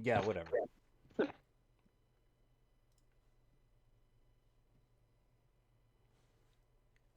Yeah, whatever. I'm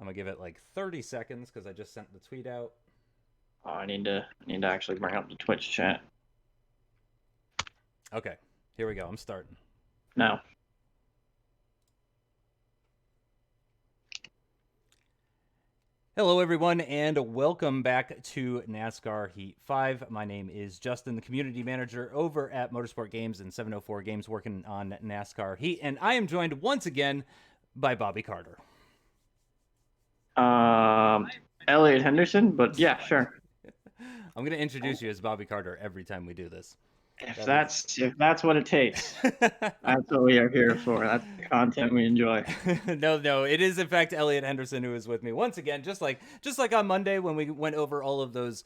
gonna give it like 30 seconds because I just sent the tweet out. Oh, I need to actually bring up the Twitch chat. Okay, here we go. I'm starting. No. Hello, everyone, and welcome back to NASCAR Heat 5. My name is Justin, the community manager over at Motorsport Games and 704 Games, working on NASCAR Heat, and I am joined once again by Bobby Carter. Um, Elliott Henderson, but yeah, sure. I'm going to introduce you as Bobby Carter every time we do this. If That is. that's what it takes, that's what we are here for. That's the content we enjoy. No, it is in fact Elliott Henderson who is with me once again, just like on Monday when we went over all of those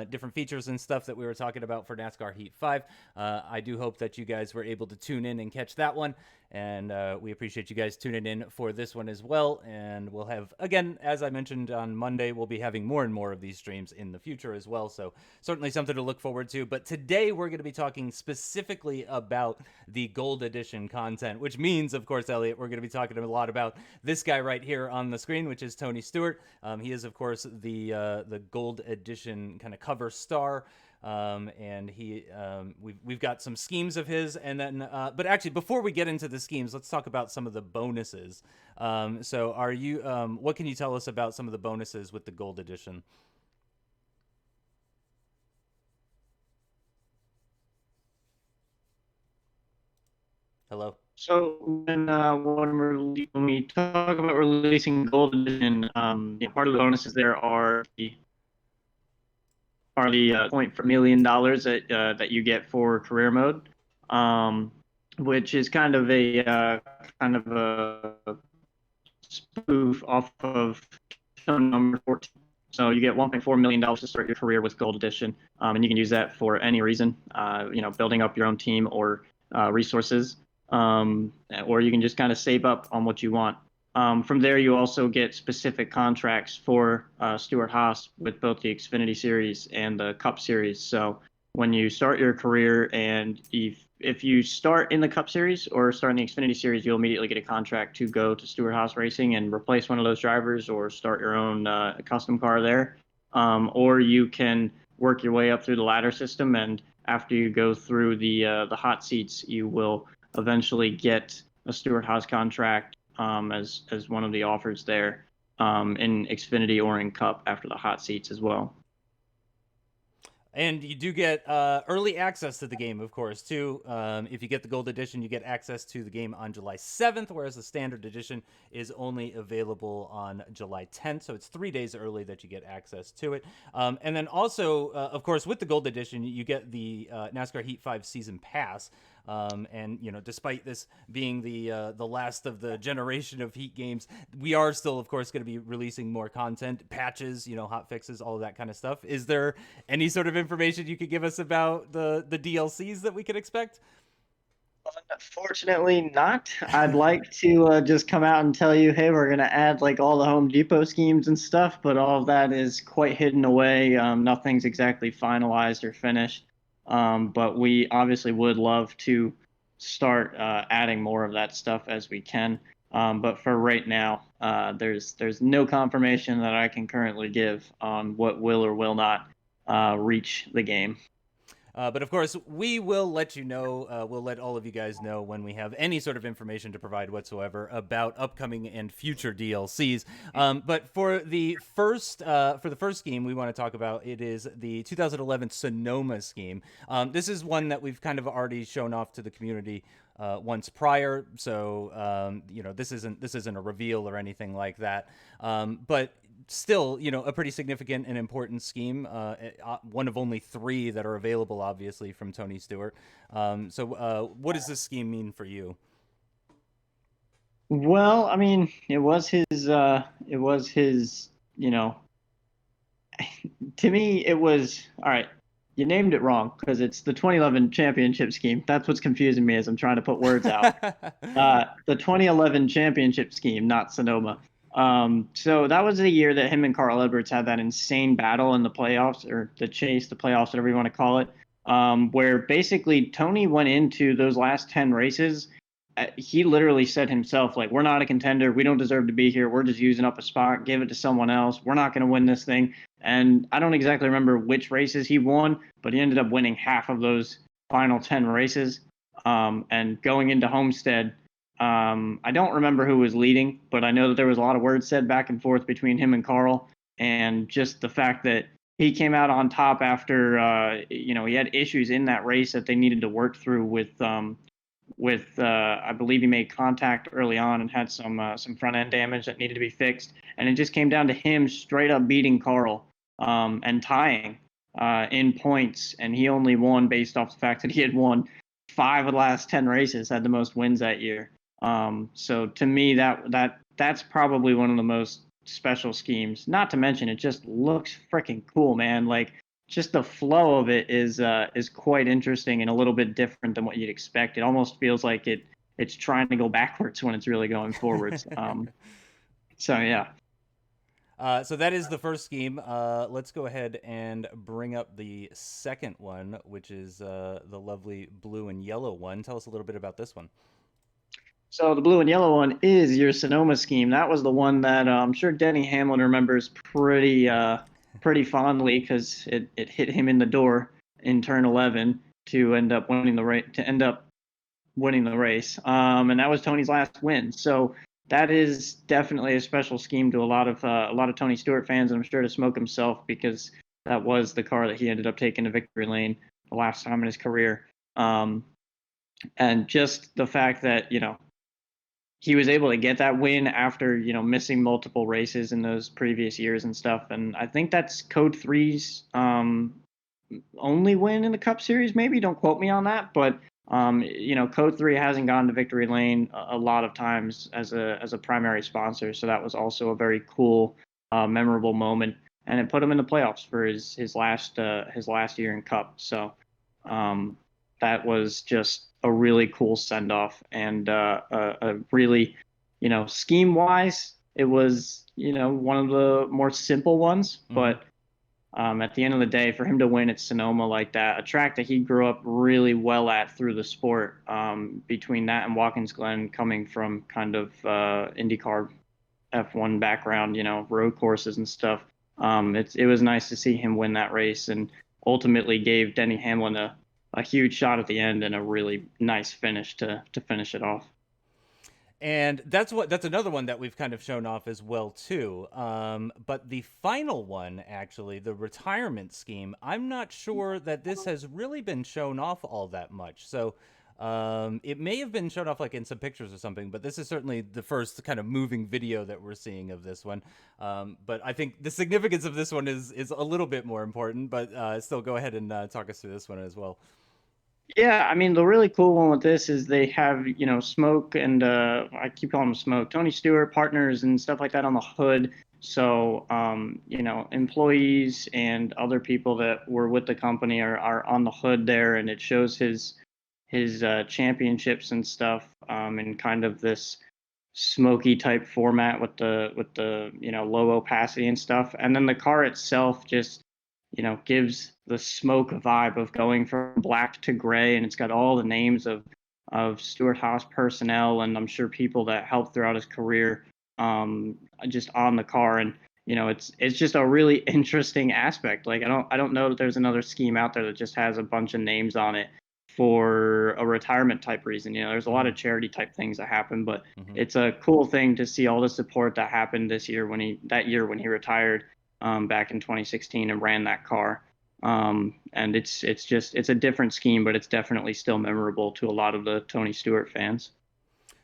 different features and stuff that we were talking about for NASCAR Heat 5. I do hope that you guys were able to tune in and catch that one, and we appreciate you guys tuning in for this one as well. And we'll have, again, as I mentioned on Monday, we'll be having more and more of these streams in the future as well, so certainly something to look forward to. But today we're going to be talking specifically about the Gold Edition content, which means, of course, Elliott, we're going to be talking a lot about this guy right here on the screen, which is Tony Stewart. He is, of course, the Gold Edition kind of cover star. And we've got some schemes of his, and then but actually before we get into the schemes, let's talk about some of the bonuses. So are you what can you tell us about some of the bonuses with the Gold Edition? Hello. So when we talk about releasing Gold Edition, part of the bonuses there are the point for $1 million that you get for career mode, um, which is kind of a spoof off of number 14. So you get $1.4 million to start your career with Gold Edition, and you can use that for any reason, building up your own team or resources, or you can just kind of save up on what you want. From there, you also get specific contracts for Stewart Haas with both the Xfinity Series and the Cup Series. So when you start your career, and if you start in the Cup Series or start in the Xfinity Series, you'll immediately get a contract to go to Stewart Haas Racing and replace one of those drivers or start your own custom car there. Or you can work your way up through the ladder system, and after you go through the hot seats, you will eventually get a Stewart Haas contract as one of the offers there in Xfinity or in Cup after the hot seats as well. And you do get early access to the game, of course, too. If you get the Gold Edition, you get access to the game on July 7th, whereas the Standard Edition is only available on July 10th. So it's 3 days early that you get access to it. And then also, of course, with the Gold Edition, you get the NASCAR Heat 5 Season Pass. And despite this being the last of the generation of Heat games, we are still, of course, going to be releasing more content, patches, hot fixes, all of that kind of stuff. Is there any sort of information you could give us about the DLCs that we could expect? Unfortunately, not. I'd like to just come out and tell you, hey, we're going to add like all the Home Depot schemes and stuff, but all of that is quite hidden away. Nothing's exactly finalized or finished. But we obviously would love to start adding more of that stuff as we can. But for right now, there's no confirmation that I can currently give on what will or will not reach the game. But of course, we will let you know. We'll let all of you guys know when we have any sort of information to provide whatsoever about upcoming and future DLCs. But for the first game we want to talk about, it is the 2011 Sonoma scheme. This is one that we've kind of already shown off to the community once prior, so this isn't a reveal or anything like that. But still, a pretty significant and important scheme. One of only three that are available, obviously, from Tony Stewart. So what does this scheme mean for you? Well, I mean, it was his, to me, it was, all right, you named it wrong because it's the 2011 championship scheme. That's what's confusing me as I'm trying to put words out. The 2011 championship scheme, not Sonoma. So that was the year that him and Carl Edwards had that insane battle in the playoffs or the chase, the playoffs, whatever you want to call it. where basically Tony went into those last 10 races. He literally said himself, like, we're not a contender. We don't deserve to be here. We're just using up a spot. Give it to someone else. We're not going to win this thing. And I don't exactly remember which races he won, but he ended up winning half of those final 10 races. And going into Homestead, I don't remember who was leading, but I know that there was a lot of words said back and forth between him and Carl. And just the fact that he came out on top after, he had issues in that race that they needed to work through with I believe he made contact early on and had some front end damage that needed to be fixed, and it just came down to him straight up beating Carl and tying in points, and he only won based off the fact that he had won 5 of the last 10 races, had the most wins that year. So to me, that's probably one of the most special schemes. Not to mention, it just looks freaking cool, man. Like just the flow of it is quite interesting and a little bit different than what you'd expect. It almost feels like it's trying to go backwards when it's really going forwards. So yeah. So that is the first scheme. Let's go ahead and bring up the second one, which is the lovely blue and yellow one. Tell us a little bit about this one. So the blue and yellow one is your Sonoma scheme. That was the one that I'm sure Denny Hamlin remembers pretty fondly because it hit him in the door in turn 11 to end up winning the race. And that was Tony's last win. So that is definitely a special scheme to a lot of Tony Stewart fans, and I'm sure to Smoke himself, because that was the car that he ended up taking to victory lane the last time in his career. And just the fact that he was able to get that win after missing multiple races in those previous years and stuff. And I think that's Code 3's only win in the Cup Series. Maybe don't quote me on that, but Code 3 hasn't gone to victory lane a lot of times as a primary sponsor. So that was also a very cool, memorable moment, and it put him in the playoffs for his last year in Cup. So that was just a really cool send off, and a really, scheme wise, it was one of the more simple ones, but at the end of the day, for him to win at Sonoma like that, a track that he grew up really well at through the sport, between that and Watkins Glen, coming from kind of IndyCar F1 background, road courses and stuff. It was nice to see him win that race, and ultimately gave Denny Hamlin a huge shot at the end and a really nice finish to finish it off. And that's another one that we've kind of shown off as well too. But the final one, actually, the retirement scheme, I'm not sure that this has really been shown off all that much. So it may have been shown off like in some pictures or something, but this is certainly the first kind of moving video that we're seeing of this one. But I think the significance of this one is a little bit more important. But still, go ahead and talk us through this one as well. Yeah, I mean, the really cool one with this is they have, Smoke and I keep calling him Smoke, Tony Stewart partners and stuff like that on the hood. So, employees and other people that were with the company are on the hood there, and it shows his championships and stuff, in kind of this smoky type format with the low opacity and stuff. And then the car itself just gives the smoke vibe of going from black to gray, and it's got all the names of Stewart Haas personnel, and I'm sure people that helped throughout his career, just on the car. And it's just a really interesting aspect. Like I don't know that there's another scheme out there that just has a bunch of names on it for a retirement type reason. There's a lot of charity type things that happen, but it's a cool thing to see all the support that happened this year that year when he retired, back in 2016, and ran that car. And it's a different scheme, but it's definitely still memorable to a lot of the Tony Stewart fans.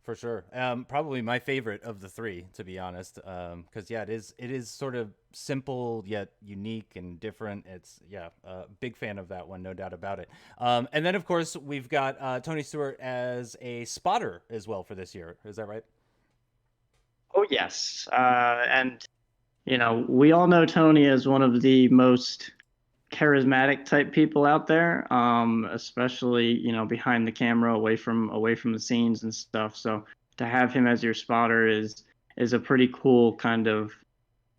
For sure. Probably my favorite of the three, to be honest. Because yeah, it is sort of simple yet unique and different. It's big fan of that one, no doubt about it. And then of course we've got Tony Stewart as a spotter as well for this year. Is that right? Oh yes, and we all know Tony as one of the most charismatic type people out there, especially behind the camera, away from the scenes and stuff. So to have him as your spotter is a pretty cool kind of,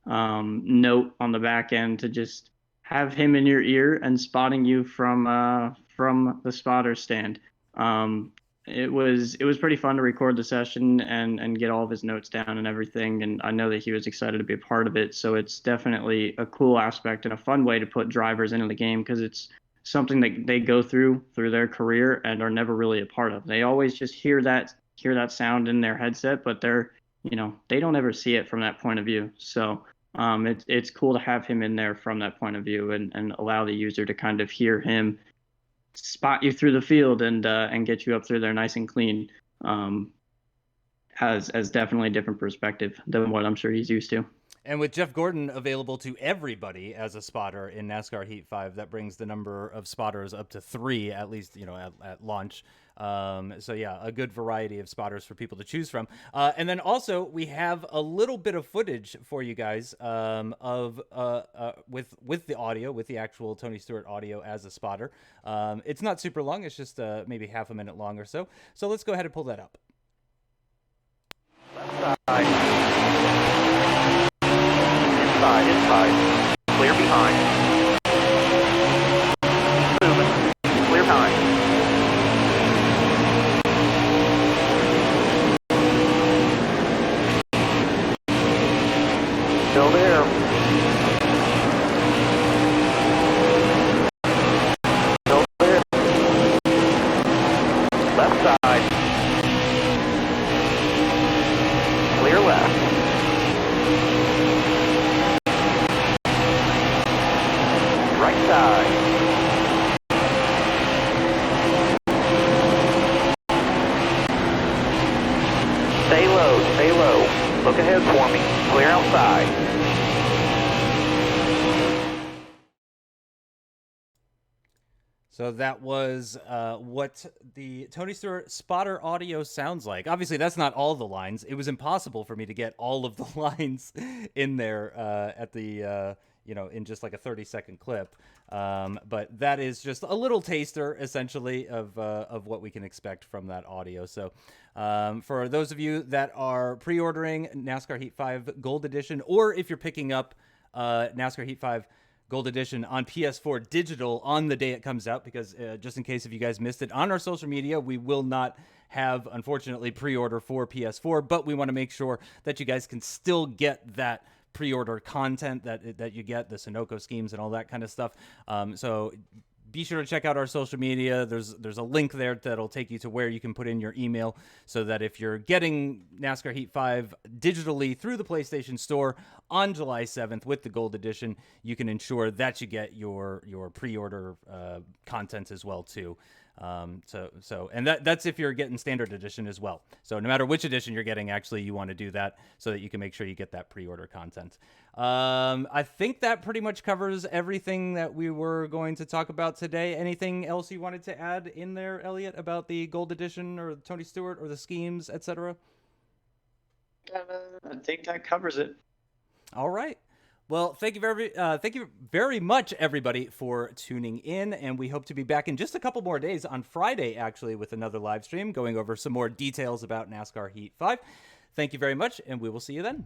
note on the back end, to just have him in your ear and spotting you from the spotter stand. It was pretty fun to record the session and get all of his notes down and everything. And I know that he was excited to be a part of it. So it's definitely a cool aspect and a fun way to put drivers into the game because it's something that they go through their career and are never really a part of. They always just hear that sound in their headset, but they don't ever see it from that point of view. So it's cool to have him in there from that point of view and allow the user to kind of hear him spot you through the field and get you up through there nice and clean. Has definitely a different perspective than what I'm sure he's used to. And with Jeff Gordon available to everybody as a spotter in NASCAR Heat 5, that brings the number of spotters up to 3, at least, at launch. So yeah, a good variety of spotters for people to choose from. And then also we have a little bit of footage for you guys of with the audio, with the actual Tony Stewart audio as a spotter. It's not super long. It's just maybe half a minute long or so. So let's go ahead and pull that up. Inside. Clear behind. Moving. Clear behind. Still there. Still there. Left side. Clear left. Right side. Stay low, stay low. Look ahead for me. Clear outside. So that was what the Tony Stewart spotter audio sounds like. Obviously, that's not all the lines. It was impossible for me to get all of the lines in there at the in just like a 30-second clip. But that is just a little taster, essentially, of what we can expect from that audio. So for those of you that are pre-ordering NASCAR Heat 5 Gold Edition, or if you're picking up NASCAR Heat 5 Gold Edition on PS4 digital on the day it comes out, because just in case if you guys missed it, on our social media, we will not have, unfortunately, pre-order for PS4, but we want to make sure that you guys can still get that pre-order content that you get, the Sunoco schemes and all that kind of stuff. So be sure to check out our social media. There's a link there that'll take you to where you can put in your email, so that if you're getting NASCAR Heat 5 digitally through the PlayStation Store on July 7th with the Gold Edition, you can ensure that you get your pre-order content as well too. And that's if you're getting standard edition as well. So no matter which edition you're getting, actually, you want to do that so that you can make sure you get that pre-order content. I think that pretty much covers everything that we were going to talk about today. Anything else you wanted to add in there, Elliott, about the Gold Edition or Tony Stewart or the schemes, etc.? I think that covers it. All right. Well, thank you very much, everybody, for tuning in, and we hope to be back in just a couple more days on Friday, actually, with another live stream going over some more details about NASCAR Heat 5. Thank you very much, and we will see you then.